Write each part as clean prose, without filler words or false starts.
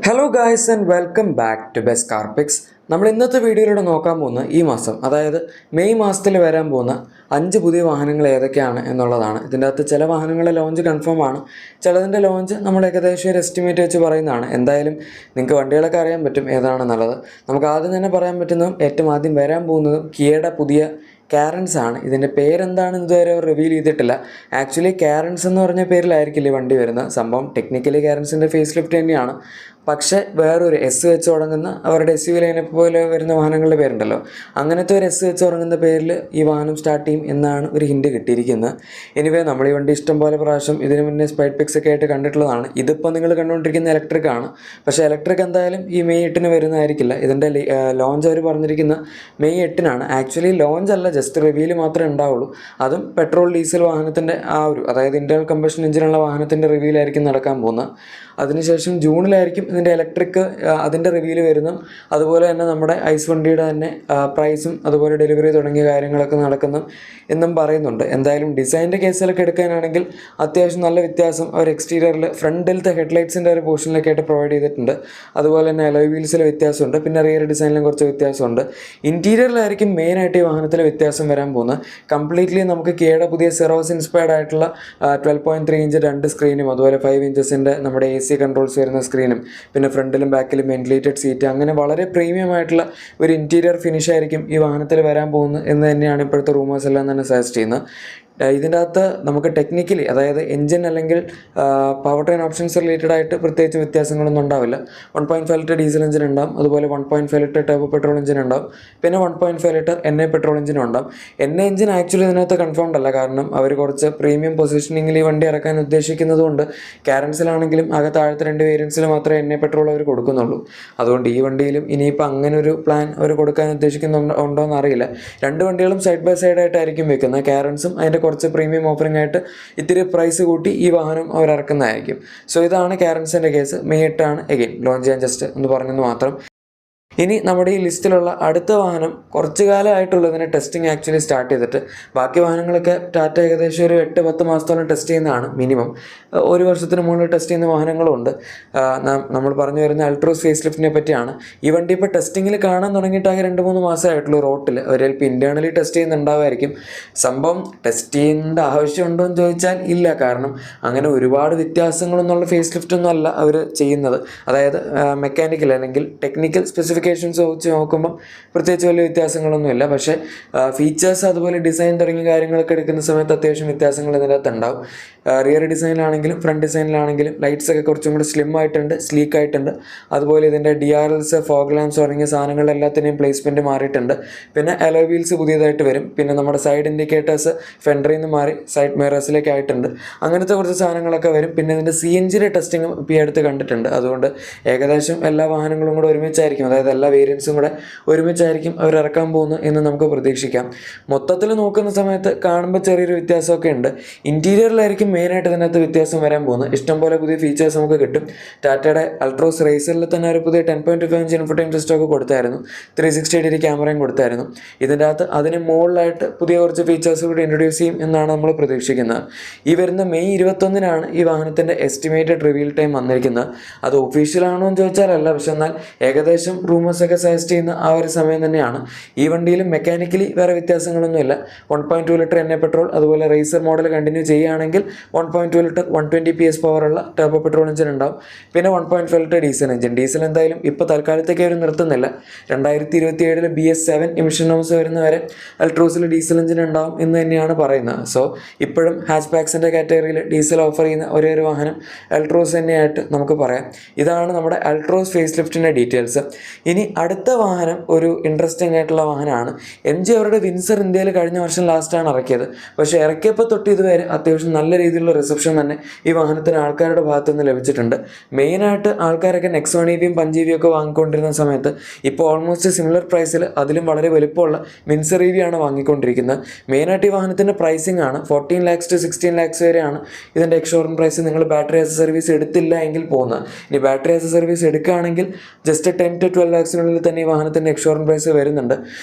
Hello guys and welcome back to Best Car Picks. നമ്മൾ ഇന്നത്തെ വീഡിയോയിലൂടെ നോക്കാൻ പോകുന്ന ഈ മാസം, അതായത് മെയ് മാസത്തിൽ വരാൻ പോകുന്ന 5 പുതിയ വാഹനങ്ങൾ ഏതൊക്കെയാണ് എന്നുള്ളതാണ്. ഇതിൻ്റെ അകത്ത് ചില വാഹനങ്ങളുടെ ലോഞ്ച് കൺഫേം ആണ്, ചിലതിൻ്റെ ലോഞ്ച് നമ്മൾ ഏകദേശം ഒരു എസ്റ്റിമേറ്റ് വെച്ച് പറയുന്നതാണ്. എന്തായാലും നിങ്ങൾക്ക് വണ്ടികളൊക്കെ അറിയാൻ പറ്റും ഏതാണെന്നുള്ളത്. നമുക്ക് ആദ്യം തന്നെ പറയാൻ പറ്റുന്നതും ഏറ്റവും ആദ്യം വരാൻ പോകുന്നതും കിയയുടെ പുതിയ കാരൻസ് ആണ്. ഇതിൻ്റെ പേരെന്താണെന്ന് ഇതുവരെ അവർ റിവീൽ ചെയ്തിട്ടില്ല. ആക്ച്വലി കാരൻസ് എന്ന് പറഞ്ഞ പേരിലായിരിക്കില്ല വണ്ടി വരുന്നത്. സംഭവം ടെക്നിക്കലി കാരൻസിൻ്റെ ഫേസ് ലിഫ്റ്റ് തന്നെയാണ്, പക്ഷേ വേറൊരു എസ് വെച്ച് തുടങ്ങുന്ന അവരുടെ എസ് യു ലൈനപ്പ് പോലെ വരുന്ന വാഹനങ്ങളുടെ പേരുണ്ടല്ലോ, അങ്ങനത്തെ ഒരു എസ് വെച്ച് തുടങ്ങുന്ന പേരിൽ ഈ വാഹനം സ്റ്റാർട്ട് ചെയ്യും എന്നാണ് ഒരു ഹിൻഡ് കിട്ടിയിരിക്കുന്നത്. എനിവേ നമ്മൾ ഈ വണ്ടി ഇഷ്ടം പോലെ പ്രാവശ്യം ഇതിന് മുന്നേ സ്പൈഡ് പിക്സ് ഒക്കെ ആയിട്ട് കണ്ടിട്ടുള്ളതാണ്. ഇതിപ്പോൾ നിങ്ങൾ കണ്ടുകൊണ്ടിരിക്കുന്ന ഇലക്ട്രിക് ആണ്, പക്ഷേ ഇലക്ട്രിക് എന്തായാലും ഈ മെയ് 8 വരുന്നതായിരിക്കില്ല. ഇതിൻ്റെ ലോഞ്ച് അവർ പറഞ്ഞിരിക്കുന്ന മെയ് 8 ആക്ച്വലി ലോഞ്ച് അല്ല, ജസ്റ്റ് റിവ്യൂല് മാത്രമേ ഉണ്ടാവുള്ളൂ. അതും പെട്രോൾ ഡീസൽ വാഹനത്തിൻ്റെ അതായത് ഇൻറ്റേർണൽ കമ്പഷൻ എഞ്ചിനുള്ള വാഹനത്തിൻ്റെ റിവ്യൂലായിരിക്കും നടക്കാൻ പോകുന്നത്. അതിനുശേഷം ജൂണിലായിരിക്കും ഇതിൻ്റെ ഇലക്ട്രിക് അതിൻ്റെ റിവ്യൂല് വരുന്നു. അതുപോലെ തന്നെ നമ്മുടെ ഐസ് വണ്ടിയുടെ തന്നെ പ്രൈസും അതുപോലെ ഡെലിവറി തുടങ്ങിയ കാര്യങ്ങളൊക്കെ നടക്കുന്നു എന്നും പറയുന്നുണ്ട്. എന്തായാലും ഡിസൈൻ്റെ കേസിലൊക്കെ എടുക്കാനാണെങ്കിൽ അത്യാവശ്യം നല്ല വ്യത്യാസം അവർ എക്സ്റ്റീരിയറിൽ ഫ്രണ്ടിലത്തെ ഹെഡ്ലൈറ്റ്സിൻ്റെ ഒരു പോർഷനിലൊക്കെ ആയിട്ട് പ്രൊവൈഡ് ചെയ്തിട്ടുണ്ട്. അതുപോലെ തന്നെ അലോയ് വീൽസിൽ വ്യത്യാസമുണ്ട്, പിന്നെ റിയർ ഡിസൈനിലും കുറച്ച് വ്യത്യാസമുണ്ട്. ഇൻറ്റീരിയറിലായിരിക്കും മെയിനായിട്ട് ഈ വാഹനത്തിൽ വ്യത്യാസം വരാൻ പോകുന്നത്. കംപ്ലീറ്റ്ലി നമുക്ക് കിയയുടെ പുതിയ സെറോസ് ഇൻസ്പയർഡ് ആയിട്ടുള്ള 12.3 ഇഞ്ച് 2 സ്ക്രീനും അതുപോലെ 5 ഇഞ്ചസിൻ്റെ നമ്മുടെ AC കൺട്രോൾസ് വരുന്ന സ്ക്രീനും പിന്നെ ഫ്രണ്ടിലും ബാക്കിലും വെന്റിലേറ്റഡ് സീറ്റ്, അങ്ങനെ വളരെ പ്രീമിയം ആയിട്ടുള്ള ഒരു ഇൻറ്റീരിയർ ഫിനിഷ് ആയിരിക്കും ഈ വാഹനത്തിൽ വരാൻ പോകുന്നത് എന്ന് തന്നെയാണ് ഇപ്പോഴത്തെ റൂമേഴ്സ് എല്ലാം തന്നെ സജസ്റ്റ് ചെയ്യുന്നത്. ഇതിൻ്റെ അകത്ത് നമുക്ക് ടെക്നിക്കലി, അതായത് എൻജിൻ അല്ലെങ്കിൽ പവർ ട്രെയിൻ ഓപ്ഷൻസ് റിലേറ്റഡ് ആയിട്ട് പ്രത്യേകിച്ച് വ്യത്യാസങ്ങളൊന്നും ഉണ്ടാവില്ല. 1.5 ലിറ്റർ ഡീസൽ എഞ്ചിൻ ഉണ്ടാവും, അതുപോലെ 1.5 ലിറ്റർ ടർബോ പെട്രോൾ എഞ്ചിൻ ഉണ്ടാവും, പിന്നെ 1.5 ലിറ്റർ NA പെട്രോൾ എഞ്ചിനും ഉണ്ടാവും. NA എഞ്ചിൻ ആക്ച്വലി ഇതിനകത്ത് കൺഫേംഡ് അല്ല, കാരണം അവർ കുറച്ച് പ്രീമിയം പൊസിഷനിങ്ങിൽ ഈ വണ്ടി ഇറക്കാൻ ഉദ്ദേശിക്കുന്നത് കൊണ്ട് കാരൻസിലാണെങ്കിലും താഴത്തെ 2 വേരിയൻസിൽ മാത്രമേ NA പെട്രോൾ അവർ കൊടുക്കുന്നുള്ളൂ. അതുകൊണ്ട് ഈ വണ്ടിയിലും ഇനിയിപ്പോൾ അങ്ങനെ ഒരു പ്ലാൻ അവർ കൊടുക്കാൻ ഉദ്ദേശിക്കുന്നുണ്ടോ എന്നറിയില്ല. 2 വണ്ടികളും സൈഡ് ബൈ സൈഡ് ആയിട്ടായിരിക്കും വെക്കുന്നത്. കാരൻസും അതിൻ്റെ കുറച്ച് പ്രീമിയം ഓഫറിംഗ് ആയിട്ട് ഇത്തിരി പ്രൈസ് കൂട്ടി ഈ വാഹനം അവർ ഇറക്കുന്നതായിരിക്കും. സോ ഇതാണ് കാരൻസിൻ്റെ കേസ്. മെയ് 8 എഗെയിൻ ലോഞ്ച് ചെയ്യാൻ ജസ്റ്റ് ഒന്ന് പറഞ്ഞെന്ന് മാത്രം. ഇനി നമ്മുടെ ഈ ലിസ്റ്റിലുള്ള അടുത്ത വാഹനം കുറച്ച് കാലമായിട്ടുള്ളതിന് ടെസ്റ്റിംഗ് ആക്ച്വലി സ്റ്റാർട്ട് ചെയ്തിട്ട്, ബാക്കി വാഹനങ്ങളൊക്കെ ടാറ്റ ഏകദേശം ഒരു 8-10 മാസത്തോളം ടെസ്റ്റ് ചെയ്യുന്നതാണ് മിനിമം. 1 വർഷത്തിന് മുകളിൽ ടെസ്റ്റ് ചെയ്യുന്ന വാഹനങ്ങളുണ്ട്. നമ്മൾ പറഞ്ഞു വരുന്ന അൾട്രോസ് ഫേസ് ലിഫ്റ്റിനെ പറ്റിയാണ്. ഈ വണ്ടി ഇപ്പോൾ ടെസ്റ്റിങ്ങിൽ കാണാൻ തുടങ്ങിയിട്ട് ആകെ 2-3 മാസമായിട്ടുള്ളൂ റോട്ടിൽ. അവർ ചിലപ്പോൾ ഇൻറ്റേർണലി ടെസ്റ്റ് ചെയ്യുന്നുണ്ടാവുമായിരിക്കും. സംഭവം ടെസ്റ്റ് ചെയ്യേണ്ട ആവശ്യമുണ്ടോ എന്ന് ചോദിച്ചാൽ ഇല്ല, കാരണം അങ്ങനെ ഒരുപാട് വ്യത്യാസങ്ങളൊന്നുള്ള ഫേസ് ലിഫ്റ്റൊന്നും അല്ല അവർ ചെയ്യുന്നത്. അതായത് മെക്കാനിക്കൽ അല്ലെങ്കിൽ ടെക്നിക്കൽ സ്പെസിഫിക്കേഷൻസ് വെച്ച് നോക്കുമ്പം പ്രത്യേകിച്ച് വലിയ വ്യത്യാസങ്ങളൊന്നുമില്ല. പക്ഷേ ഫീച്ചേഴ്സ് അതുപോലെ ഡിസൈൻ തുടങ്ങിയ കാര്യങ്ങളൊക്കെ എടുക്കുന്ന സമയത്ത് അത്യാവശ്യം വ്യത്യാസങ്ങൾ ഇതിനകത്ത് ഉണ്ടാവും. റിയർ ഡിസൈനിലാണെങ്കിലും ഫ്രണ്ട് ഡിസൈനിലാണെങ്കിലും ലൈറ്റ്സ് ഒക്കെ കുറച്ചും കൂടി സ്ലിം ആയിട്ടുണ്ട്, സ്ലീക്ക് ആയിട്ടുണ്ട്. അതുപോലെ ഇതിൻ്റെ DRLs, ഫോഗ് ലാംപ്സ് തുടങ്ങിയ സാധനങ്ങളുടെ എല്ലാത്തിൻ്റെയും പ്ലേസ്മെൻറ്റ് മാറിയിട്ടുണ്ട്. പിന്നെ അലോയ് വീൽസ് പുതിയതായിട്ട് വരും. പിന്നെ നമ്മുടെ സൈഡ് ഇൻഡിക്കേറ്റേഴ്സ് ഫെൻഡറിൽ നിന്ന് മാറി സൈഡ് മിറേഴ്സിലേക്ക് ആയിട്ടുണ്ട്. അങ്ങനത്തെ കുറച്ച് സാധനങ്ങളൊക്കെ വരും. പിന്നെ ഇതിൻ്റെ CNG ടെസ്റ്റിംഗ് ഇപ്പോൾ ഈ അടുത്ത് കണ്ടിട്ടുണ്ട്. അതുകൊണ്ട് ഏകദേശം എല്ലാ വാഹനങ്ങളും കൂടെ ഒരുമിച്ചായിരിക്കും, അതായത് എല്ലാ വേരിയൻസും കൂടെ ഒരുമിച്ചായിരിക്കും അവർ ഇറക്കാൻ പോകുന്നത് എന്ന് നമുക്ക് പ്രതീക്ഷിക്കാം. മൊത്തത്തിൽ നോക്കുന്ന സമയത്ത് കാണുമ്പോൾ ചെറിയൊരു വ്യത്യാസമൊക്കെ ഉണ്ട്. ഇൻറ്റീരിയറിലായിരിക്കും മെയിനായിട്ട് ഇതിനകത്ത് വ്യത്യാസം വരാൻ പോകുന്നത്. ഇഷ്ടംപോലെ പുതിയ ഫീച്ചേഴ്സ് നമുക്ക് കിട്ടും. ടാറ്റയുടെ അൾട്രോസ് റേസറിൽ തന്നെ ഒരു പുതിയ 10.5 ഇഞ്ച് ഇൻഫോർടൈൻമെന്റ് സിസ്റ്റമൊക്കെ കൊടുത്തായിരുന്നു, 360 ക്യാമറയും കൊടുത്തായിരുന്നു. ഇതിൻ്റെ അകത്ത് അതിന് മുകളിലായിട്ട് പുതിയ കുറച്ച് ഫീച്ചേഴ്സ് കൂടി ഇൻട്രൊഡ്യൂസ് ചെയ്യും എന്നാണ് നമ്മൾ പ്രതീക്ഷിക്കുന്നത്. ഈ വരുന്ന മെയ് 21 ഈ വാഹനത്തിൻ്റെ എസ്റ്റിമേറ്റഡ് റിവീൽ ടൈം വന്നിരിക്കുന്നത്. അത് ഒഫീഷ്യലാണോ എന്ന് ചോദിച്ചാലല്ല, പക്ഷെ എന്നാൽ ഏകദേശം റൂമേഴ്സൊക്കെ സജസ്റ്റ് ചെയ്യുന്ന ആ ഒരു സമയം തന്നെയാണ്. ഈ വണ്ടിയിലും മെക്കാനിക്കലി വേറെ വ്യത്യാസങ്ങളൊന്നുമില്ല. 1.2 ലിറ്റർ NA പെട്രോൾ അതുപോലെ റേസർ മോഡൽ കണ്ടിന്യൂ ചെയ്യുകയാണെങ്കിൽ 1.2 ലിറ്റർ 120 PS പവറുള്ള ടർബോ പെട്രോൾ എഞ്ചിൻ ഉണ്ടാവും. പിന്നെ 1.5 ലിറ്റർ ഡീസൽ എഞ്ചിൻ. ഡീസൽ എന്തായാലും ഇപ്പോൾ തൽക്കാലത്തേക്ക് അവർ നിർത്തുന്നില്ല. 2027 BS7 എമിഷൻ നോംസ് വരുന്നവരെ അൾട്രോസിൽ ഡീസൽ എഞ്ചിൻ ഉണ്ടാവും എന്ന് തന്നെയാണ് പറയുന്നത്. സോ ഇപ്പോഴും ഹാച്ച് ബാക്സിൻ്റെ കാറ്റഗറിയിൽ ഡീസൽ ഓഫർ ചെയ്യുന്ന ഒരേ ഒരു വാഹനം അൾട്രോസ് തന്നെയായിട്ട് നമുക്ക് പറയാം. ഇതാണ് നമ്മുടെ അൾട്രോസ് ഫേസ് ലിഫ്റ്റിൻ്റെ ഡീറ്റെയിൽസ്. ഇനി അടുത്ത വാഹനം ഒരു ഇൻട്രസ്റ്റിംഗ് ആയിട്ടുള്ള വാഹനമാണ്. MG അവരുടെ വിൻസർ ഇന്ത്യയിൽ കഴിഞ്ഞ വർഷം ലാസ്റ്റാണ് ഇറക്കിയത്. പക്ഷേ ഇറക്കിയപ്പോൾ തൊട്ട് ഇതുവരെ അത്യാവശ്യം നല്ല രീതിയിലുള്ള റിസപ്ഷൻ തന്നെ ഈ വാഹനത്തിന് ആൾക്കാരുടെ ഭാഗത്തു നിന്ന് ലഭിച്ചിട്ടുണ്ട്. മെയിനായിട്ട് ആൾക്കാരൊക്കെ നെക്സോൺ EV പഞ്ച് EV ഒക്കെ വാങ്ങിക്കൊണ്ടിരുന്ന സമയത്ത് ഇപ്പോൾ ഓൾമോസ്റ്റ് സിമിലർ പ്രൈസിൽ അതിലും വളരെ വലുപ്പമുള്ള വിൻസർ EV ആണ് വാങ്ങിക്കൊണ്ടിരിക്കുന്നത്. മെയിനായിട്ട് ഈ വാഹനത്തിൻ്റെ പ്രൈസിംഗ് ആണ് 14 lakhs to 16 lakhs വരെയാണ് ഇതിൻ്റെ എക്സ്ഷോറൂം പ്രൈസ്. നിങ്ങൾ ബാറ്ററി ആസ് എ സർവീസ് എടുത്തില്ല എങ്കിൽ പോകുന്നത്. ഇനി ബാറ്ററി ആസ് എ സർവീസ് എടുക്കുകയാണെങ്കിൽ ജസ്റ്റ് 10 to 12 lakhs തന്നെ ഈ വാഹനത്തിൻ്റെ എക്സ്ഷോറൂം പ്രൈസ് വരുന്നുണ്ട്.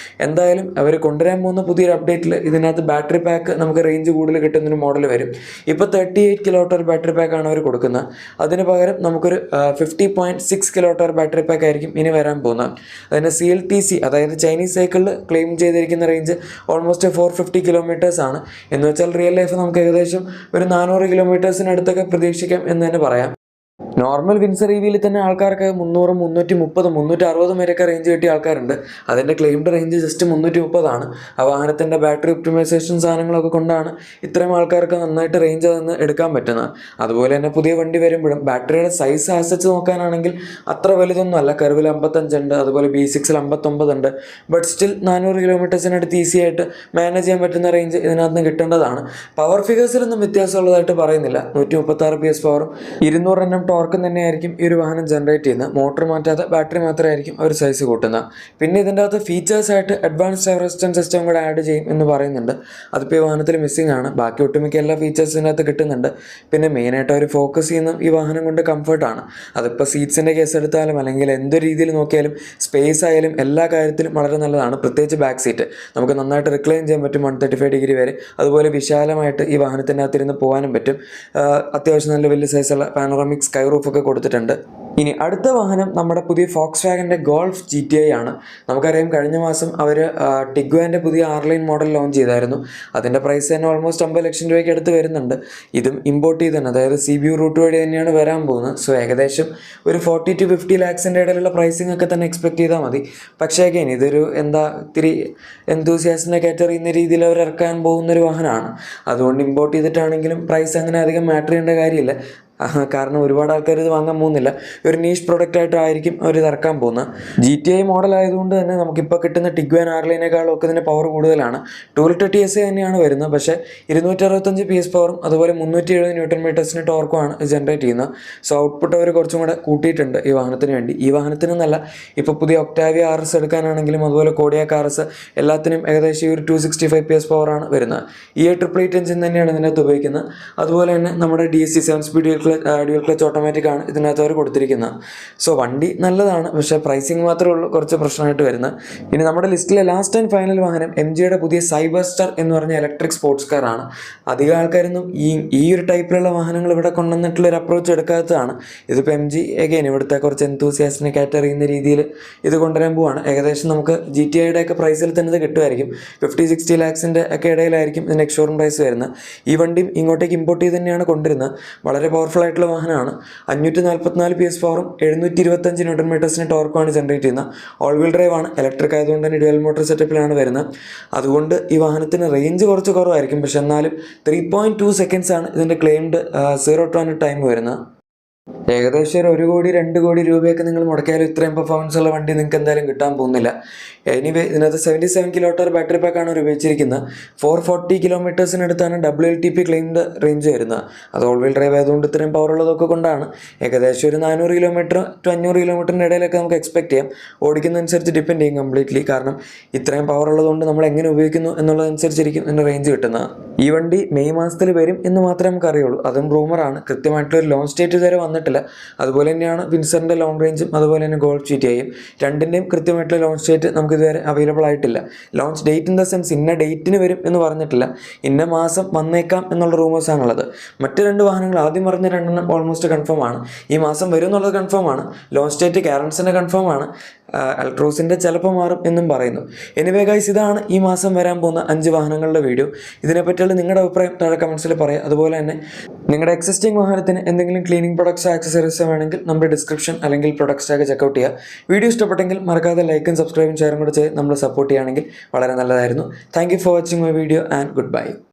എന്തായാലും അവർ കൊണ്ടുവരാൻ പോകുന്ന പുതിയൊരു അപ്ഡേറ്റിൽ ഇതിനകത്ത് ബാറ്ററി പാക്ക് നമുക്ക് റേഞ്ച് കൂടുതൽ കിട്ടുന്നൊരു മോഡൽ വരും. ഇപ്പോൾ 38 kWh ബാറ്ററി പാക്കാണ് അവർ കൊടുക്കുന്നത്. അതിന് പകരം നമുക്കൊരു 50.6 kWh ബാറ്ററി പാക്ക് ആയിരിക്കും ഇനി വരാൻ പോകുന്നത്. അതിന് CLTC അതായത് ചൈനീസ് സൈക്കിളിൽ ക്ലെയിം ചെയ്തിരിക്കുന്ന റേഞ്ച് ഓൾമോസ്റ്റ് 450 kilometers ആണ്. എന്ന് വെച്ചാൽ റിയൽ ലൈഫ് നമുക്ക് ഏകദേശം ഒരു 400 kilometersനടുത്തൊക്കെ പ്രതീക്ഷിക്കാം എന്ന് തന്നെ പറയാം. നോർമൽ വിൻസർ EVയിൽ തന്നെ ആൾക്കാർക്ക് 300, 330, 360 വരെയൊക്കെ റേഞ്ച് കിട്ടിയ ആൾക്കാരുണ്ട്. അതിൻ്റെ ക്ലെയിംഡ് റേഞ്ച് ജസ്റ്റ് 330 ആണ്. ആ വാഹനത്തിൻ്റെ ബാറ്ററി ഒപ്റ്റിമൈസേഷൻ സാധനങ്ങളൊക്കെ കൊണ്ടാണ് ഇത്രയും ആൾക്കാർക്ക് നന്നായിട്ട് റേഞ്ച് നിന്ന് എടുക്കാൻ പറ്റുന്നത്. അതുപോലെ തന്നെ പുതിയ വണ്ടി വരുമ്പോഴും ബാറ്ററിയുടെ സൈസ് ആസച്ച് നോക്കാനാണെങ്കിൽ അത്ര വലുതൊന്നും അല്ല. കർവിൽ 55 ഉണ്ട്, അതുപോലെ B6ൽ 59 ഉണ്ട്. ബട്ട് സ്റ്റിൽ 400 കിലോമീറ്റേഴ്സിനടുത്ത് ഈസി ആയിട്ട് മാനേജ് ചെയ്യാൻ പറ്റുന്ന റേഞ്ച് ഇതിനകത്ത് നിന്ന് കിട്ടേണ്ടതാണ്. പവർ ഫിഗേഴ്സിലൊന്നും വ്യത്യാസമുള്ളതായിട്ട് പറയുന്നില്ല. 136 PS പവറും 200 Nm ടോർക്കും തന്നെയായിരിക്കും ഈ ഒരു വാഹനം ജനറേറ്റ് ചെയ്യുന്നത്. മോട്ടർ മാറ്റാതെ ബാറ്ററി മാത്രമായിരിക്കും അവർ സൈസ് കൂട്ടുന്നത്. പിന്നെ ഇതിൻ്റെ അകത്ത് ഫീച്ചേഴ്സായിട്ട് അഡ്വാൻസ്ഡ് ഡ്രൈവർ അസിസ്റ്റൻസ് സിസ്റ്റം കൂടെ ആഡ് ചെയ്യും എന്ന് പറയുന്നുണ്ട്. അതിപ്പോൾ ഈ വാഹനത്തിൽ മിസ്സിംഗ് ആണ്. ബാക്കി ഒട്ടുമിക്ക എല്ലാ ഫീച്ചേഴ്സും ഇതിനകത്ത് കിട്ടുന്നുണ്ട്. പിന്നെ മെയിനായിട്ട് അവർ ഫോക്കസ് ചെയ്യുന്ന ഈ വാഹനം കൊണ്ട് കംഫർട്ടാണ്. അതിപ്പോൾ സീറ്റ്സിൻ്റെ കേസ് എടുത്താലും അല്ലെങ്കിൽ എന്തൊരു രീതിയിൽ നോക്കിയാലും സ്പേസ് ആയാലും എല്ലാ കാര്യത്തിലും വളരെ നല്ലതാണ്. പ്രത്യേകിച്ച് ബാക്ക് സീറ്റ് നമുക്ക് നന്നായിട്ട് റിക്ലൈൻ ചെയ്യാൻ പറ്റും 135 ഡിഗ്രി വരെ. അതുപോലെ വിശാലമായിട്ട് ഈ വാഹനത്തിനകത്തിരുന്ന് പോകാനും പറ്റും. അത്യാവശ്യം നല്ല വലിയ സൈസുള്ള പാനോറാമിക് സ്കൈ റൂഫൊക്കെ കൊടുത്തിട്ടുണ്ട്. ഇനി അടുത്ത വാഹനം നമ്മുടെ പുതിയ ഫോക്സ്വാഗൻ്റെ ഗോൾഫ് GTI ആണ്. നമുക്കറിയാം കഴിഞ്ഞ മാസം അവർ ടിഗ്വാൻ്റെ പുതിയ R-Line മോഡൽ ലോഞ്ച് ചെയ്തായിരുന്നു. അതിൻ്റെ പ്രൈസ് തന്നെ ഓൾമോസ്റ്റ് 50 ലക്ഷം രൂപയ്ക്ക് അടുത്ത് വരുന്നുണ്ട്. ഇതും ഇമ്പോർട്ട് ചെയ്ത് തന്നെ, അതായത് CBU റൂട്ട് വഴി തന്നെയാണ് വരാൻ പോകുന്നത്. സോ ഏകദേശം ഒരു 40 to 50 lakhsൻ്റെ ഇടയിലുള്ള പ്രൈസിംഗ് ഒക്കെ തന്നെ എക്സ്പെക്ട് ചെയ്താൽ മതി. പക്ഷേ അഗൈൻ ഇതൊരു ഇത്തിരി എന്തൂസിയാസിനെ കാറ്റർ ചെയ്യുന്ന രീതിയിൽ അവർ ഇറക്കാൻ പോകുന്നൊരു വാഹനമാണ്. അതുകൊണ്ട് ഇമ്പോർട്ട് ചെയ്തിട്ടാണെങ്കിലും പ്രൈസ് അങ്ങനെ അധികം മാറ്റർ ചെയ്യേണ്ട കാര്യമില്ല. കാരണം ഒരുപാട് ആൾക്കാർ ഇത് വാങ്ങാൻ പോകുന്നില്ല. ഒരു നീഷ് പ്രൊഡക്റ്റായിട്ടായിരിക്കും അവർ ഇത് ഇറക്കാൻ പോകുന്നത്. GTI മോഡൽ ആയതുകൊണ്ട് തന്നെ നമുക്കിപ്പോൾ കിട്ടുന്ന ടിഗ്വാൻ R-Lineക്കാളും ഒക്കെ ഇതിൻ്റെ പവർ കൂടുതലാണ്. 2 ലിറ്റർ TSI തന്നെയാണ് വരുന്നത്. പക്ഷേ 265 PS പവറും അതുപോലെ 370 Nm ടോർക്കുമാണ് ജനറേറ്റ് ചെയ്യുന്നത്. സോ ഔട്ട്പുട്ട് അവർ കുറച്ചും കൂടെ കൂട്ടിയിട്ടുണ്ട് ഈ വാഹനത്തിന് വേണ്ടി. ഈ വാഹനത്തിനെന്നല്ല, ഇപ്പോൾ പുതിയ ഒക്ടാവിയ RS എടുക്കാനാണെങ്കിലും അതുപോലെ കോഡിയാക്ക് RS എല്ലാത്തിനും ഏകദേശം ഒരു 265 PS പവറാണ് വരുന്നത്. ഈ 888 എഞ്ചിൻ തന്നെയാണ് ഇതിനകത്ത് ഉപയോഗിക്കുന്നത്. അതുപോലെ തന്നെ നമ്മുടെ DSC 7 speed dual clutch automatic ആണ് ഇതിനകത്ത് അവർ കൊടുത്തിരിക്കുന്നത്. സോ വണ്ടി നല്ലതാണ്, പക്ഷേ പ്രൈസിങ് മാത്രമേ ഉള്ളൂ കുറച്ച് പ്രശ്നമായിട്ട് വരുന്നത്. ഇനി നമ്മുടെ ലിസ്റ്റിലെ ലാസ്റ്റ് ആൻഡ് ഫൈനൽ വാഹനം MGയുടെ പുതിയ സൈബർസ്റ്റർ എന്ന് പറഞ്ഞ ഇലക്ട്രിക് സ്പോർട്സ് കാർ ആണ്. അധികം ആൾക്കാരൊന്നും ഈ ഒരു ടൈപ്പിലുള്ള വാഹനങ്ങൾ ഇവിടെ കൊണ്ടുവന്നിട്ടുള്ളൊരു അപ്രോച്ച് എടുക്കാത്തതാണ്. ഇതിപ്പോൾ MG അഗൈൻ ഇവിടുത്തെ കുറച്ച് എന്തൂസിയാസിനെ കാറ്റർ ചെയ്യുന്ന രീതിയിൽ ഇത് കൊണ്ടുവരാൻ പോവാണ്. ഏകദേശം നമുക്ക് GTIയുടെ ഒക്കെ പ്രൈസിൽ തന്നെ ഇത് കിട്ടുമായിരിക്കും. 50-60 lakhsൻ്റെ ഒക്കെ ഇടയിലായിരിക്കും ഇതിൻ്റെ എക്സ്ഷോറൂം പ്രൈസ് വരുന്നത്. ഈ വണ്ടിയും ഇങ്ങോട്ടേക്ക് ഇമ്പോർട്ട് ചെയ്ത് തന്നെയാണ് കൊണ്ടുവരുന്നത്. വളരെ പവർഫുൾ ആയിട്ടുള്ള വാഹനമാണ്. 544 PS പവറും 725 Nm ടോർക്കുമാണ് ജനറേറ്റ് ചെയ്യുന്നത്. ഓൾ വീൽ ഡ്രൈവ് ആണ്. ഇലക്ട്രിക് ആയതുകൊണ്ട് തന്നെ ഡ്യുവൽ മോട്ടോർ സെറ്റപ്പിലാണ് വരുന്നത്. അതുകൊണ്ട് ഈ വാഹനത്തിന് റേഞ്ച് കുറച്ച് കുറവായിരിക്കും. പക്ഷെ എന്നാലും 3.2 seconds ആണ് ഇതിൻ്റെ ക്ലെയിംഡ് 0 to 100 ടൈം വരുന്നത്. ഏകദേശം ഒരു 1 കോടി 2 കോടി രൂപയൊക്കെ നിങ്ങൾ മുടക്കിയാലും ഇത്രയും പെർഫോമൻസ് ഉള്ള വണ്ടി നിങ്ങൾക്ക് എന്തായാലും കിട്ടാൻ പോകുന്നില്ല. എനിവേ ഇതിനകത്ത് 77 kWh ബാറ്ററി പാക്കാണ് അവർ ഉപയോഗിച്ചിരിക്കുന്നത്. 440 കിലോമീറ്റേഴ്സിനടുത്താണ് WLTP ക്ലെയിംഡ് റേഞ്ച് വരുന്നത്. അത് ഓൾ വീൽ ഡ്രൈവ് ആയതുകൊണ്ട് ഇത്രയും പവർ ഉള്ളതൊക്കെ കൊണ്ടാണ് ഏകദേശം ഒരു 400 കിലോമീറ്റർ to 500 കിലോമീറ്ററിൻ്റെ ഇടയിലൊക്കെ നമുക്ക് എക്സ്പെക്ട് ചെയ്യാം. ഓടിക്കുന്നതനുസരിച്ച് ഡിപ്പെൻഡ് ചെയ്യും കംപ്ലീറ്റ്ലി. കാരണം ഇത്രയും പവർ ഉള്ളതുകൊണ്ട് നമ്മൾ എങ്ങനെ ഉപയോഗിക്കുന്നു എന്നുള്ളതനുസരിച്ചിരിക്കും ഇതിൻ്റെ റേഞ്ച് കിട്ടുന്നത്. ഈ വണ്ടി മെയ് മാസത്തിൽ വരും എന്ന് മാത്രമേ നമുക്ക് അറിയുള്ളൂ. അതും റൂമറാണ്. കൃത്യമായിട്ടൊരു ലോഞ്ച് ഡേറ്റ് ഇതുവരെ വന്നിട്ടില്ല. അതുപോലെ തന്നെയാണ് വിൻസറിൻ്റെ ലോങ് റേഞ്ചും അതുപോലെ തന്നെ ഗോൾഫ് GTIയും. രണ്ടിൻ്റെയും കൃത്യമായിട്ടുള്ള ലോഞ്ച് ഡേറ്റ് നമുക്ക് ഇതുവരെ അവൈലബിൾ ആയിട്ടില്ല. Launch date in the sense ഇന്ന ഡേറ്റിന് വരും എന്ന് പറഞ്ഞിട്ടില്ല. ഇന്ന മാസം വന്നേക്കാം എന്നുള്ള റൂമേഴ്സാണുള്ളത്. മറ്റ് 2 വാഹനങ്ങൾ ആദ്യം പറഞ്ഞ 2 ഓൾമോസ്റ്റ് കൺഫേം ആണ്. ഈ മാസം വരും എന്നുള്ളത് കൺഫേം ആണ്. ലോഞ്ച് ഡേറ്റ് കാരൻസിൻ്റെ കൺഫേം ആണ്. അൾട്രോസിൻ്റെ ചിലപ്പോൾ മാറും എന്നും പറയുന്നു. എനിവേ ഗൈസ്, ഇതാണ് ഈ മാസം വരാൻ പോകുന്ന 5 വാഹനങ്ങളുടെ വീഡിയോ. ഇതിനെപ്പറ്റിയുള്ള നിങ്ങളുടെ അഭിപ്രായം താഴെ കമൻസിൽ പറയാം. അതുപോലെ തന്നെ നിങ്ങളുടെ എക്സിസ്റ്റിംഗ് വാഹനത്തിന് എന്തെങ്കിലും ക്ലീനിങ് പ്രൊഡക്ട്സ് ആക്സസറീസ് വേണമെങ്കിൽ നമ്മുടെ ഡിസ്ക്രിപ്ഷൻ അല്ലെങ്കിൽ പ്രൊഡക്ട്സ് ടാഗ് ചെക്കൗട്ട് ചെയ്യുക. വീഡിയോ ഇഷ്ടപ്പെട്ടെങ്കിൽ മറക്കാതെ ലൈക്കും സബ്സ്ക്രൈബും ഷെയറും കൂടെ ചെയ്ത് നമ്മൾ സപ്പോർട്ട് ചെയ്യുകയാണെങ്കിൽ വളരെ നല്ലതായിരുന്നു. Thank you for watching my video and good bye.